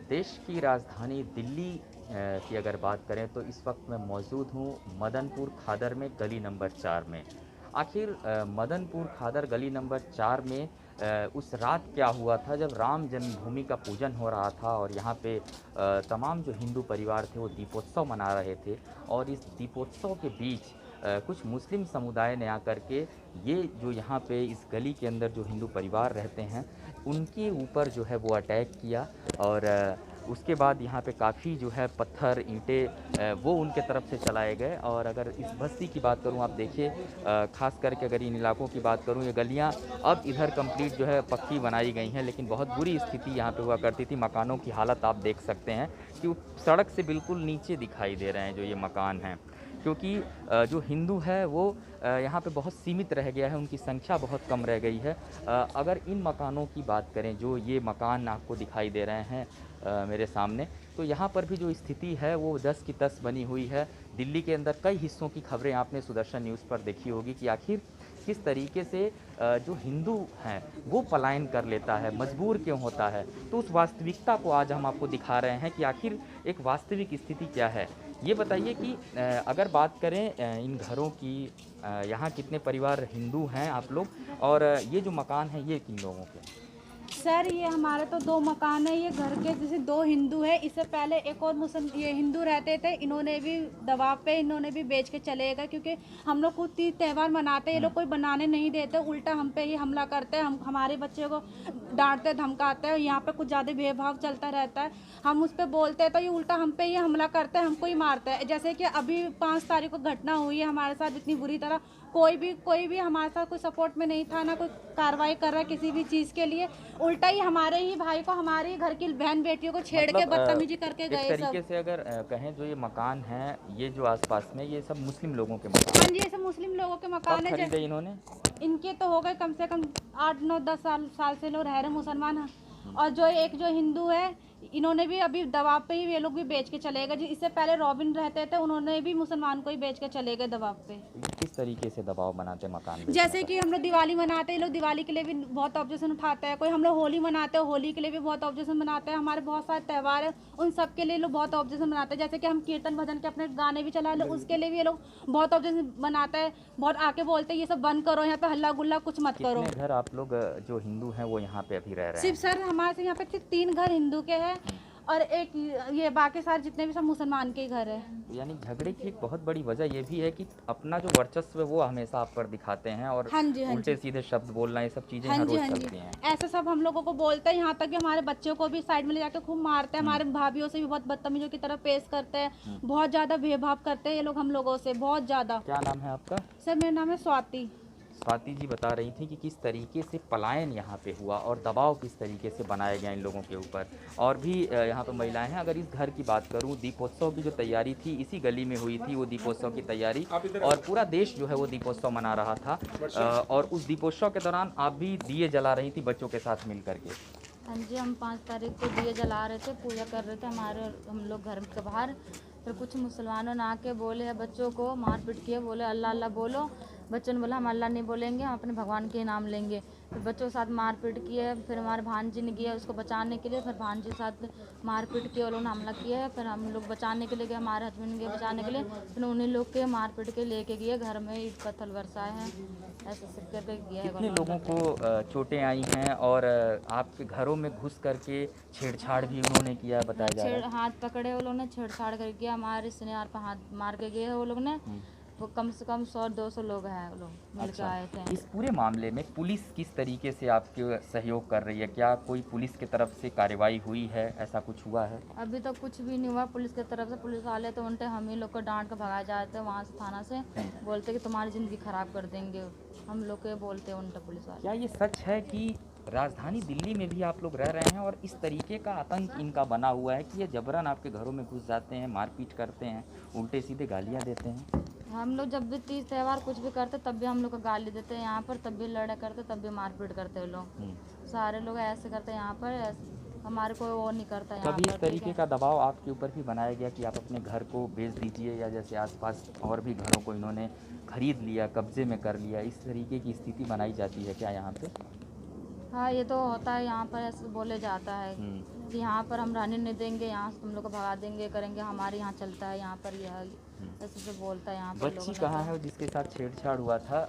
देश की राजधानी दिल्ली की अगर बात करें तो इस वक्त मैं मौजूद हूँ मदनपुर खादर में गली नंबर 4 में। आखिर मदनपुर खादर गली नंबर 4 में उस रात क्या हुआ था जब राम जन्मभूमि का पूजन हो रहा था और यहाँ पे तमाम जो हिंदू परिवार थे वो दीपोत्सव मना रहे थे। और इस दीपोत्सव के बीच कुछ मुस्लिम समुदाय ने आकर के ये जो यहाँ पे इस गली के अंदर जो हिंदू परिवार रहते हैं उनके ऊपर जो है वो अटैक किया। और उसके बाद यहाँ पे काफ़ी जो है पत्थर ईंटें वो उनके तरफ से चलाए गए। और अगर इस बस्ती की बात करूँ, आप देखिए ख़ास करके अगर इन इलाकों की बात करूँ, ये गलियाँ अब इधर कंप्लीट जो है पक्की बनाई गई हैं, लेकिन बहुत बुरी स्थिति यहाँ पे हुआ करती थी। मकानों की हालत आप देख सकते हैं कि वो सड़क से बिल्कुल नीचे दिखाई दे रहे हैं जो ये मकान हैं, क्योंकि जो हिंदू है वो यहाँ पे बहुत सीमित रह गया है, उनकी संख्या बहुत कम रह गई है। अगर इन मकानों की बात करें, जो ये मकान आपको दिखाई दे रहे हैं मेरे सामने, तो यहाँ पर भी जो स्थिति है वो 10 की 10 बनी हुई है। दिल्ली के अंदर कई हिस्सों की खबरें आपने सुदर्शन न्यूज़ पर देखी होगी कि आखिर किस तरीके से जो हिंदू हैं वो पलायन कर लेता है, मजबूर क्यों होता है। तो उस वास्तविकता को आज हम आपको दिखा रहे हैं कि आखिर एक वास्तविक स्थिति क्या है। ये बताइए कि अगर बात करें इन घरों की, यहाँ कितने परिवार हिंदू हैं आप लोग, और ये जो मकान है ये किन लोगों के? सर ये हमारे तो दो मकान है, ये घर के जैसे दो हिंदू है, इससे पहले एक और मुस्लिम ये हिंदू रहते थे, इन्होंने भी दबाव पे इन्होंने भी बेच के चले गए, क्योंकि हम लोग खुद तीज त्यौहार मनाते हैं, ये लोग कोई बनाने नहीं देते, उल्टा हम पे ही हमला करते हैं, हम हमारे बच्चे को डांटते धमकाते हैं। यहाँ पे कुछ ज़्यादा भेदभाव चलता रहता है, हम उस पर बोलते हैं तो ये उल्टा हम पे ही हमला करते हैं, हमको ही मारते हैं। जैसे कि अभी 5 तारीख को घटना हुई है हमारे साथ इतनी बुरी तरह, कोई भी हमारे साथ कोई सपोर्ट में नहीं था, ना कोई कार्रवाई कर रहा है किसी भी चीज़ के लिए, उल्टा ही हमारे ही भाई को, हमारे ही घर की बहन बेटियों को छेड़ के बदतमीजी करके एक गए तरीके सब। से अगर कहें, जो ये मकान हैं ये जो आसपास में, ये सब मुस्लिम लोगों के हाँ मकान जी, हैं। ये सब मुस्लिम लोगों के कब मकान है। खरीदे इन्होंने? इनके तो हो गए कम से कम 8 9 10 साल से लोग रह रहे मुसलमान हैं। और जो एक जो हिंदू है, इन्होंने भी अभी दबाव पे ही ये लोग भी बेच के चले गए। इससे पहले रॉबिन रहते थे, उन्होंने भी मुसलमान को ही बेच के चले गए दबाव पे। ये किस तरीके से दबाव बनाते मकान बेचने जैसे का? कि हम लोग दिवाली मनाते हैं, लोग दिवाली के लिए भी बहुत ऑब्जेक्शन उठाते हैं, कोई हम लोग होली मनाते हैं, होली के लिए भी बहुत ऑब्जेक्शन बनाते हैं, हमारे बहुत सारे त्यौहार है उन सब के लिए लोग बहुत ऑब्जेक्शन बनाते हैं। जैसे कि हम कीर्तन भजन के अपने गाने भी चला लो, उसके लिए भी ये लोग बहुत ऑब्जेक्शन बनाते हैं, बहुत आके बोलते हैं ये सब बंद करो, यहाँ पे हल्ला गुल्ला कुछ मत करो। कितने घर आप लोग जो हिंदू हैं वो यहाँ पे अभी रह रहे सिर्फ हैं? सर हमारे से यहाँ पे सिर्फ 3 घर हिंदू के हैं, और एक ये बाकी सारे जितने भी सब मुसलमान के ही घर है। यानी झगड़े की एक बहुत बड़ी वजह ये भी है कि अपना जो वर्चस्व है वो हमेशा आप पर दिखाते हैं, और हाँ जी, हाँ जी। उल्टे सीधे शब्द बोलना, ये सब चीज़ें हाँ हर जी, रोज़ हाँ जी, चलती हैं। ऐसे सब हम लोगों को बोलते हैं, यहाँ तक कि हमारे बच्चों को भी साइड में ले जाकर खूब मारते हैं, हमारे भाभीियों से भी बहुत बदतमीजों की तरह पेश करते हैं, बहुत ज़्यादा भेदभाव करते हैं ये लोग हम लोगों से, बहुत ज़्यादा। क्या नाम है आपका? सर मेरा नाम है स्वाति। स्वाति जी बता रही थी कि किस तरीके से पलायन यहाँ पे हुआ और दबाव किस तरीके से बनाया गया इन लोगों के ऊपर। और भी यहाँ पे महिलाएं हैं। अगर इस घर की बात करूँ, दीपोत्सव की जो तैयारी थी इसी गली में हुई थी, वो दीपोत्सव की तैयारी, और पूरा देश जो है वो दीपोत्सव मना रहा था। और उस दीपोत्सव के दौरान आप भी दिए जला रही थी बच्चों के साथ मिल करके। हाँ जी, हम 5 तारीख को दिए जला रहे थे, पूजा कर रहे थे हम लोग घर के बाहर। फिर कुछ मुसलमानों ने आके बोले, बच्चों को मारपीट किए, बोले अल्लाह अल्लाह बोलो। बच्चों ने बोला हम अल्लाह नहीं बोलेंगे, हम अपने भगवान के नाम लेंगे। फिर बच्चों के साथ मारपीट किए। फिर हमारे भांजी ने किया उसको बचाने के लिए, फिर भांजी के साथ मारपीट किए, उन्होंने हमला किया है। फिर हम लोग बचाने के लिए गए, हमारे हस्बैंड गए बचाने के लिए, फिर उन्हीं लोग के मारपीट के लेके गए घर में, ईट पत्थर बरसाए हैं, ऐसे सब करके किया है। कितने लोगों को चोटें आई हैं, और आपके घरों में घुस करके छेड़छाड़ भी उन्होंने किया बताया जा रहा है? हाथ पकड़े वो लोग ने, छेड़छाड़ करके हमारे सिनेर पर हाथ मार के गए हैं वो लोग ने। वो कम से कम 100 200 लोग हैं, वो लोग मिलकर अच्छा, आए थे। इस पूरे मामले में पुलिस किस तरीके से आपके सहयोग कर रही है? क्या कोई पुलिस की तरफ से कार्रवाई हुई है, ऐसा कुछ हुआ है? अभी तो कुछ भी नहीं हुआ पुलिस की तरफ से। पुलिस वाले तो उल्टे हम ही लोग को डांट कर भगाए जाते हैं वहाँ से, थाना से, बोलते कि तुम्हारी ज़िंदगी ख़राब कर देंगे, हम लोग के बोलते हैं उल्टा पुलिस वाले। क्या ये सच है कि राजधानी दिल्ली में भी आप लोग रह रहे हैं और इस तरीके का आतंक इनका बना हुआ है कि ये जबरन आपके घरों में घुस जाते हैं, मारपीट करते हैं, उल्टे सीधे गालियाँ देते हैं? हम लोग जब भी तीज त्यौहार कुछ भी करते तब भी हम लोग को गाली देते हैं यहाँ पर, तब भी लड़ा करते, तब भी मारपीट करते हैं लोग। सारे लोग ऐसे करते हैं यहाँ पर, हमारे को वो नहीं करता यहाँ कभी इस पर। तरीके का दबाव आपके ऊपर भी बनाया गया कि आप अपने घर को बेच दीजिए, या जैसे आसपास और भी घरों को इन्होंने खरीद लिया, कब्जे में कर लिया, इस तरीके की स्थिति बनाई जाती है क्या यहाँ पे? हाँ, ये तो होता है, यहाँ पर ऐसे बोले जाता है कि यहाँ पर हम रहने नहीं देंगे, यहाँ से तुम लोग को भगा देंगे, करेंगे, हमारे यहाँ चलता है, यहाँ पर यह ऐसे से बोलता है यहाँ पर बच्ची लोगों ने। कहाँ है जिसके साथ छेड़छाड़ हुआ था?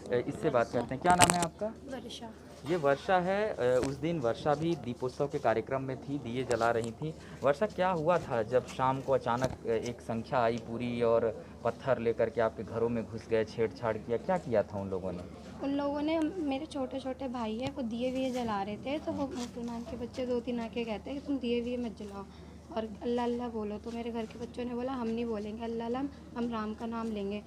इससे बात करते हैं। क्या नाम है आपका? वर्षा। ये वर्षा है। उस दिन वर्षा भी दीपोत्सव के कार्यक्रम में थी, दिए जला रही थी। वर्षा, क्या हुआ था जब शाम को अचानक एक संख्या आई पूरी और पत्थर लेकर के आपके घरों में घुस गए, छेड़छाड़ किया? क्या किया था उन लोगों ने? उन लोगों ने, मेरे छोटे छोटे भाई है, वो दिए विए जला रहे थे, तो वो मुसलमान के बच्चे 2-3 आके कहते हैं कि तुम दिए विए मत जलाओ और अल्लाह अल्लाह बोलो। तो मेरे घर के बच्चों ने बोला हम नहीं बोलेंगे अल्लाह अल्लाह, हम राम का नाम लेंगे।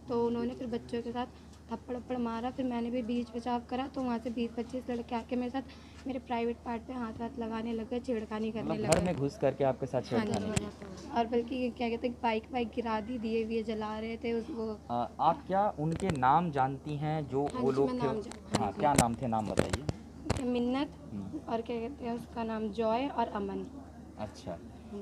तो उन्होंने फिर बच्चों के साथ थप्पड़ थप्पड़ मारा। फिर मैंने भी बीच बचाव करा, तो वहाँ से 20-25 लड़के आके मेरे साथ मेरे प्राइवेट पार्ट पे हाथ हाथ लगाने लगे, छेड़खानी करने मतलब लगे। घर में घुस करके आपके साथ हाँ छेड़खानी की? जी, और बल्कि क्या कहते हैं, बाइक वाइक गिरा दी, दिए विए जला रहे थे वो। आप क्या उनके नाम जानती हैं जो हाँ वो जी, लोग मैं थे? नाम हाँ हाँ, जी। क्या नाम थे, नाम बताइए। मिन्नत और क्या कहते हैं उसका नाम जॉय और अमन। अच्छा,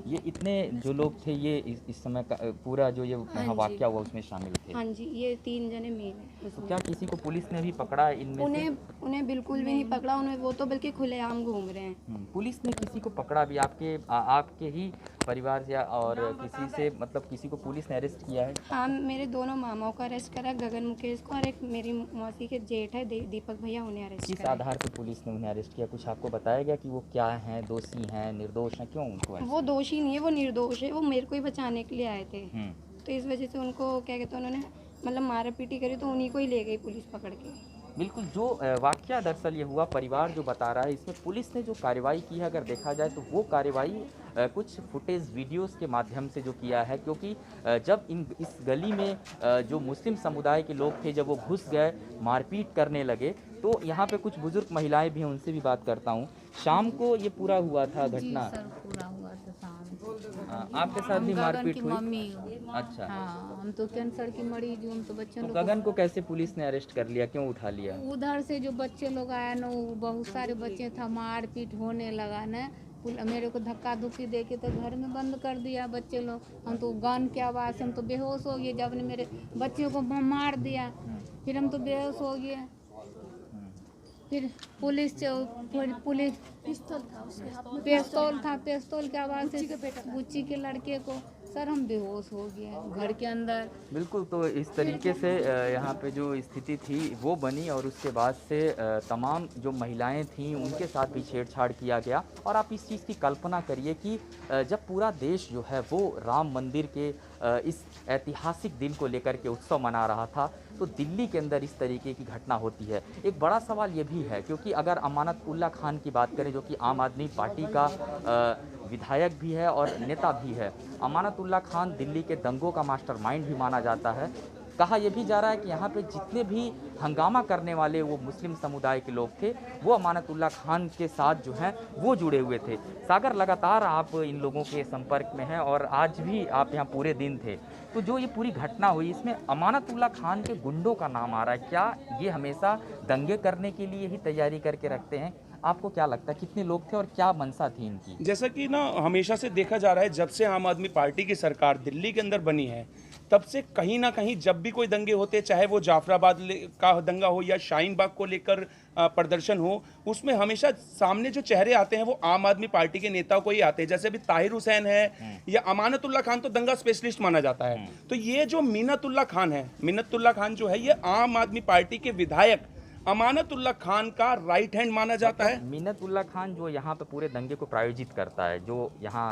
ये इतने जो लोग थे ये इस समय का पूरा जो ये हाँ जी। वाकया हुआ उसमें शामिल थे? हाँ जी, ये 3 जने मेन हैं तो उसमें। क्या किसी को पुलिस ने भी पकड़ा है इनमें से? उन्हें बिल्कुल भी नहीं पकड़ा, उन्हें वो तो बल्कि खुलेआम घूम रहे हैं। पुलिस ने किसी को पकड़ा भी आपके ही परिवार से और किसी से, मतलब किसी को पुलिस ने अरेस्ट किया है? हाँ, मेरे दोनों मामाओं को अरेस्ट करा, गगन मुकेश को, और एक मेरी मौसी के जेठ है दीपक भैया, उन्हें अरेस्ट किस करा। आधार पर पुलिस ने उन्हें अरेस्ट किया? कुछ आपको बताया गया कि वो क्या हैं, दोषी हैं, निर्दोष हैं? क्यों उनको arrest वो दोषी नहीं है, वो निर्दोष है, वो मेरे को ही बचाने के लिए आए थे। किया? तो इस वजह से उनको क्या कहते हैं, उन्होंने मतलब मारा पीटी करी, तो उन्हीं को ही ले गई पुलिस पकड़ के। बिल्कुल, जो वाकया दरअसल ये हुआ, परिवार जो बता रहा है, इसमें पुलिस ने जो कार्रवाई की है अगर देखा जाए तो वो कार्रवाई कुछ फुटेज वीडियोस के माध्यम से जो किया है, क्योंकि जब इस गली में जो मुस्लिम समुदाय के लोग थे, जब वो घुस गए, मारपीट करने लगे, तो यहाँ पे कुछ बुजुर्ग महिलाएं भी हैं, उनसे भी बात करता हूँ। शाम को ये पूरा हुआ था घटना? सर पूरा हुआ था शाम। आपके साथ भी गगन मारपीट की हुई? मम्मी हूँ। अच्छा, हाँ, हम तो कैंसर की मरीज हूँ, हम तो बच्चों तो लोग गगन को कैसे पुलिस ने अरेस्ट कर लिया, क्यों उठा लिया? उधर से जो बच्चे लोग आए ना, वो बहुत सारे बच्चे था, मारपीट होने लगा ना, मेरे को धक्का धुक्की दे के तो घर में बंद कर दिया बच्चे लोग। हम तो गन की आवाज़ से हम तो बेहोश हो गए, जब ने मेरे बच्चों को मार दिया, फिर हम तो बेहोश हो गए। फिर पुलिस पिस्तौल था, पिस्तौल की आवाज़ से बुच्ची के लड़के को, सर हम बेहोश हो गए घर के अंदर। बिल्कुल, तो इस तरीके से यहाँ पे जो स्थिति थी वो बनी और उसके बाद से तमाम जो महिलाएं थीं उनके साथ भी छेड़छाड़ किया गया। और आप इस चीज़ की कल्पना करिए कि जब पूरा देश जो है वो राम मंदिर के इस ऐतिहासिक दिन को लेकर के उत्सव मना रहा था, तो दिल्ली के अंदर इस तरीके की घटना होती है। एक बड़ा सवाल ये भी है, क्योंकि अगर अमानत उल्ला खान की बात करें, जो कि आम आदमी पार्टी का विधायक भी है और नेता भी है, अमानत उल्ला खान दिल्ली के दंगों का मास्टरमाइंड भी माना जाता है। कहा यह भी जा रहा है कि यहाँ पे जितने भी हंगामा करने वाले वो मुस्लिम समुदाय के लोग थे, वो अमानतुल्लाह खान के साथ जो हैं वो जुड़े हुए थे। सागर, लगातार आप इन लोगों के संपर्क में हैं और आज भी आप यहाँ पूरे दिन थे, तो जो ये पूरी घटना हुई इसमें अमानतुल्लाह खान के गुंडों का नाम आ रहा है। क्या ये हमेशा दंगे करने के लिए ही तैयारी करके रखते हैं? आपको क्या लगता है कितने लोग थे और क्या मंशा थी इनकी? जैसा कि ना हमेशा से देखा जा रहा है, जब से आम आदमी पार्टी की सरकार दिल्ली के अंदर बनी है, तब से कहीं ना कहीं जब भी कोई दंगे होते, चाहे वो जाफराबाद का दंगा हो या शाहीन बाग को लेकर प्रदर्शन हो, उसमें हमेशा सामने जो चेहरे आते हैं वो आम आदमी पार्टी के नेताओं को ही आते हैं। जैसे अभी ताहिर हुसैन है या अमानतुल्लाह खान, तो दंगा स्पेशलिस्ट माना जाता है। तो ये जो मिन्नतुल्लाह खान है, मिन्नतुल्लाह खान जो है, ये आम आदमी पार्टी के विधायक अमानतुल्लाह खान का राइट हैंड माना जाता है। मिन्नतुल्लाह खान जो यहाँ पे पूरे दंगे को प्रायोजित करता है, जो यहाँ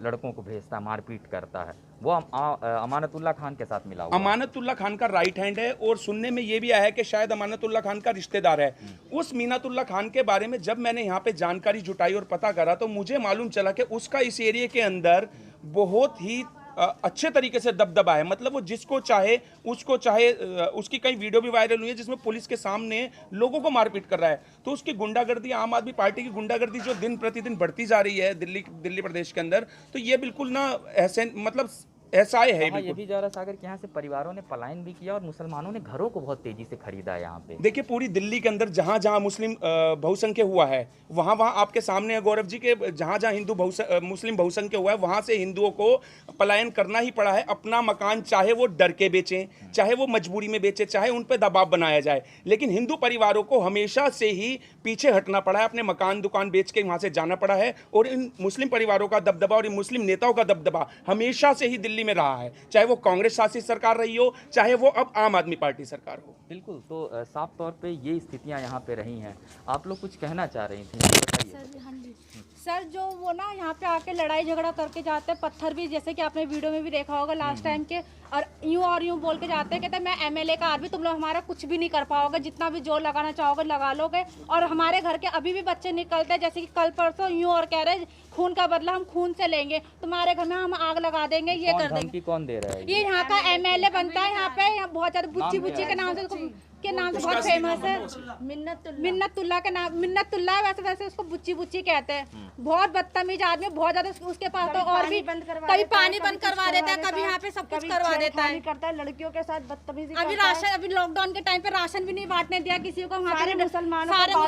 लड़कों को भेजता है, मारपीट करता है, वो अमानतुल्लाह खान के साथ मिला हुआ। अमानतुल्लाह खान का राइट हैंड है और सुनने में ये भी आया है कि शायद अमानतुल्लाह खान का रिश्तेदार है। उस मिन्नतुल्लाह खान के बारे में जब मैंने यहाँ पे जानकारी जुटाई और पता करा, तो मुझे मालूम चला कि उसका इस एरिया के अंदर बहुत ही अच्छे तरीके से दबदबा है। मतलब वो जिसको चाहे उसको चाहे, उसकी कई वीडियो भी वायरल हुई है जिसमें पुलिस के सामने लोगों को मारपीट कर रहा है। तो उसकी गुंडागर्दी, आम आदमी पार्टी की गुंडागर्दी जो दिन प्रतिदिन बढ़ती जा रही है दिल्ली प्रदेश के अंदर, तो ये बिल्कुल ना ऐसे मतलब ऐसा है कहा ये भी जा रहा सागर कि यहाँ से परिवारों ने पलायन भी किया और मुसलमानों ने घरों को बहुत तेजी से खरीदा है यहाँ पे। देखिए पूरी दिल्ली के अंदर जहाँ जहाँ मुस्लिम बहुसंख्य हुआ है वहाँ वहाँ आपके सामने है गौरव जी के, जहाँ जहाँ मुस्लिम बहुसंख्य हुआ है वहाँ से हिंदुओं को पलायन करना ही पड़ा है। अपना मकान चाहे वो डर के बेचें, चाहे वो मजबूरी में बेचें, चाहे उन पर दबाव बनाया जाए, लेकिन हिंदू परिवारों को हमेशा से ही पीछे हटना पड़ा है, अपने मकान दुकान बेच के वहाँ से जाना पड़ा है। और इन मुस्लिम परिवारों का दबदबा और इन मुस्लिम नेताओं का दबदबा हमेशा से ही दिल्ली में रहा है, चाहे वो कांग्रेस शासित सरकार रही हो, चाहे वो अब आम आदमी पार्टी सरकार हो। बिल्कुल, तो साफ तौर पे ये स्थितियां यहाँ पे रही हैं। आप लोग कुछ कहना चाह रही थी, बताइए। सर जो वो ना यहाँ पे आके लड़ाई झगड़ा करके जाते हैं, पत्थर भी जैसे कि आपने वीडियो में भी देखा होगा लास्ट टाइम के, और यूं बोल के जाते हैं, कहते हैं मैं एमएलए का आदमी, तुम लोग हमारा कुछ भी नहीं कर पाओगे, जितना भी जोर लगाना चाहोगे लगा लोगे। और हमारे घर के अभी भी बच्चे निकलते हैं, जैसे कि कल परसों यूं और कह रहे हैं खून का बदला हम खून से लेंगे, तुम्हारे घर में हम आग लगा देंगे, ये कर देंगे। कौन दे रहा है? ये यहाँ का एमएलए बनता है, यहाँ पे बहुत ज्यादा बुच्ची बुच्ची के नाम से बहुत फेमस है, मिन्नतुल्लाह के नाम, मिन्नतुल्लाह वैसे उसको बुच्ची बुच्ची कहते हैं। बहुत बदतमीज आदमी, बहुत ज्यादा उसके पास तो और भी कभी पानी बंद करवा देता है, कभी यहाँ पे सब कुछ करवा देता है, करता है लड़कियों के साथ बदतमीजी। अभी राशन, अभी लॉकडाउन के टाइम पे राशन भी नहीं बांटने दिया किसी को, सारे मुसलमानों को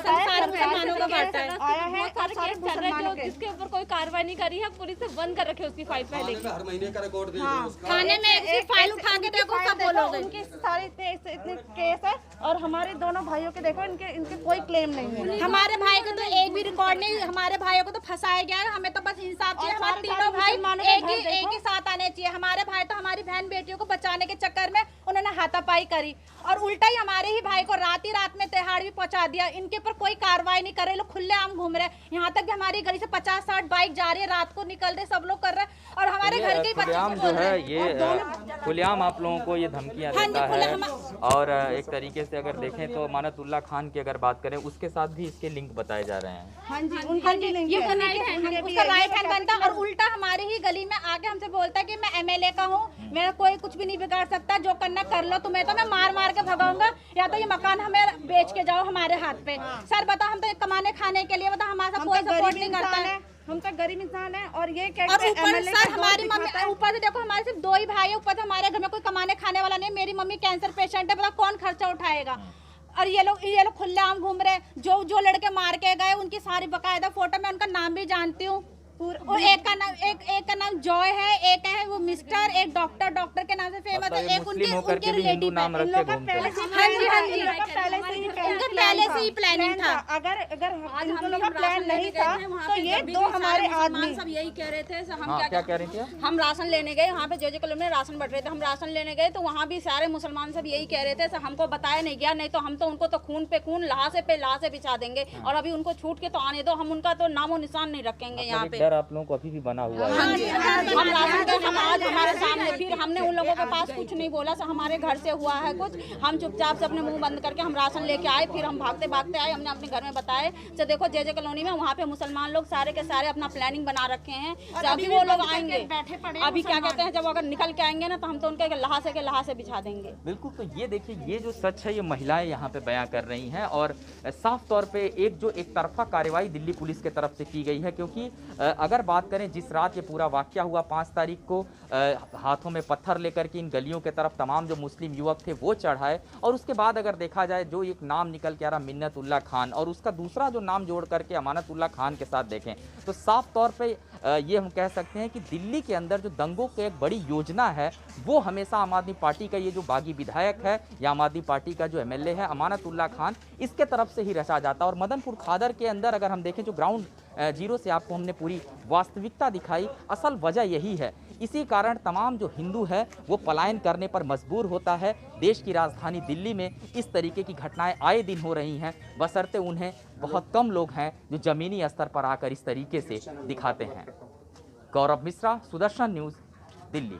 बांटा है, आया है सारे मुसलमानों के, जिसके ऊपर कोई कार्रवाई नहीं करी है, पुलिस से बंद कर रखे उसकी फाइल पहले की। हर महीने का रिकॉर्ड देखो, थाने में फाइल उठा के देखो, सब बोलोगे। उनके सारे इतने केस है और हमारे दोनों भाइयों के देखो, इनके कोई क्लेम नहीं है। हमारे भाई को तो एक भी रिकॉर्ड नहीं, हमारे भाइयों को तो फंसाया गया है, हमें तो बस इंसाफ चाहिए। हमारे तीनों भाई एक ही साथ आने चाहिए। हमारे भाई तो हमारी बहन बेटियों को बचाने के चक्कर में उन्होंने हाथापाई करी और उल्टा ही हमारे ही भाई को रात में तिहाड़ भी पहुंचा दिया। इनके ऊपर कोई कार्रवाई नहीं कर रहे, लोग खुलेआम घूम रहे। यहाँ तक भी हमारी गली से 50-60 बाइक जा रही है, रात को निकल रहे, सब लोग कर रहे हैं और हमारे घर के बच्चे जो है ये खुलेआम आप लोगों को ये धमकियां देता है। और एक तरीके से अगर देखें तो अमानतुल्लाह खान की अगर बात करें, उसके साथ भी इसके लिंक बताए जा रहे हैं। हाँ जी, उसका राइट हैंड बनता और उल्टा हमारी ही गली में आके हमसे बोलता है कि मैं एमएलए का हूँ, मेरा कोई कुछ भी नहीं बिगाड़ सकता, जो करना कर लो, तुम्हें तो मैं मार के भगाऊंगा, या तो ये मकान हमें बेच के जाओ हमारे हाथ पे। सर बताओ, हम तो कमाने खाने के लिए, बताओ हमारा कोई सपोर्ट नहीं करता है, हम तो गरीब इंसान है। और ये क्या, और ऊपर सर हमारी मम्मी, ऊपर से देखो हमारे सिर्फ 2 ही भाई है, ऊपर से हमारे घर में कोई कमाने खाने वाला नहीं। मेरी मम्मी कैंसर पेशेंट है, बताओ कौन खर्चा उठाएगा। और ये लोग खुलेआम घूम रहे। जो लड़के मार के गए उनकी सारी बकायदा फोटो, मैं उनका नाम भी जानती हूँ। और एक का नाम जॉय है, एक है वो मिस्टर, एक डॉक्टर के नाम से फेमस है, एक उनके रिलेटिव नाम रखे घूमते हैं। हाँ जी, उनका पहले से ही प्लानिंग था। अगर इन लोगों का प्लान नहीं था तो ये 2 हमारे आदमी सब यही कह रहे थे। हम क्या कह रहे थे, हम राशन लेने गए, यहाँ पे जे कॉलोनी में राशन बट रहे थे, हम राशन लेने गए तो वहाँ भी सारे मुसलमान सब यही कह रहे थे, हमको बताया नहीं गया, नहीं तो हम तो उनको तो खून पे खून, लहासे पे लहासे बिछा देंगे। और अभी उनको छूट के तो आने दो, हम उनका तो नामो निशान नहीं रखेंगे यहाँ पे। आप लोगों को अभी भी बना हुआ है। हम राशन आज हमारे सामने, फिर हमने उन लोगों के पास कुछ नहीं बोला, हमारे घर से हुआ है कुछ, हम चुपचाप से अपने मुंह बंद करके हम राशन लेके आए, फिर हम भागते आए, हमने अपने घर में बताए। तो देखो जे कॉलोनी में वहाँ पे मुसलमान लोग सारे के सारे अपना प्लानिंग बना रखे हैं, अभी वो लोग आएंगे, अभी क्या कहते हैं, जब अगर निकल के आएंगे ना तो हम तो उनके लहासे बिछा देंगे। बिल्कुल, तो ये देखिए, ये जो सच है ये महिलाएं यहाँ पे बयां कर रही हैं और साफ तौर पे एक तरफा कार्रवाई दिल्ली पुलिस के तरफ से की गई है। क्योंकि अगर बात करें जिस रात ये पूरा वाकया हुआ 5 तारीख को, हाथों में पत्थर लेकर के इन गलियों के तरफ तमाम जो मुस्लिम युवक थे वो चढ़ाए, और उसके बाद अगर देखा जाए जो एक नाम निकल के आ रहा मिन्नतुल्लाह खान और उसका दूसरा जो नाम जोड़ करके अमानतुल्लाह खान के साथ देखें तो साफ तौर पे ये हम कह सकते हैं कि दिल्ली के अंदर जो दंगों की एक बड़ी योजना है वो हमेशा आम आदमी पार्टी का ये जो बागी विधायक है या आम आदमी पार्टी का जो एमएलए है अमानतुल्लाह खान, इसके तरफ से ही रचा जाता है। और मदनपुर खादर के अंदर अगर हम देखें, जो ग्राउंड जीरो से आपको हमने पूरी वास्तविकता दिखाई, असल वजह यही है। इसी कारण तमाम जो हिंदू है वो पलायन करने पर मजबूर होता है। देश की राजधानी दिल्ली में इस तरीके की घटनाएं आए दिन हो रही हैं, बशर्ते उन्हें बहुत कम लोग हैं जो जमीनी स्तर पर आकर इस तरीके से दिखाते हैं। गौरव मिश्रा, सुदर्शन न्यूज़, दिल्ली।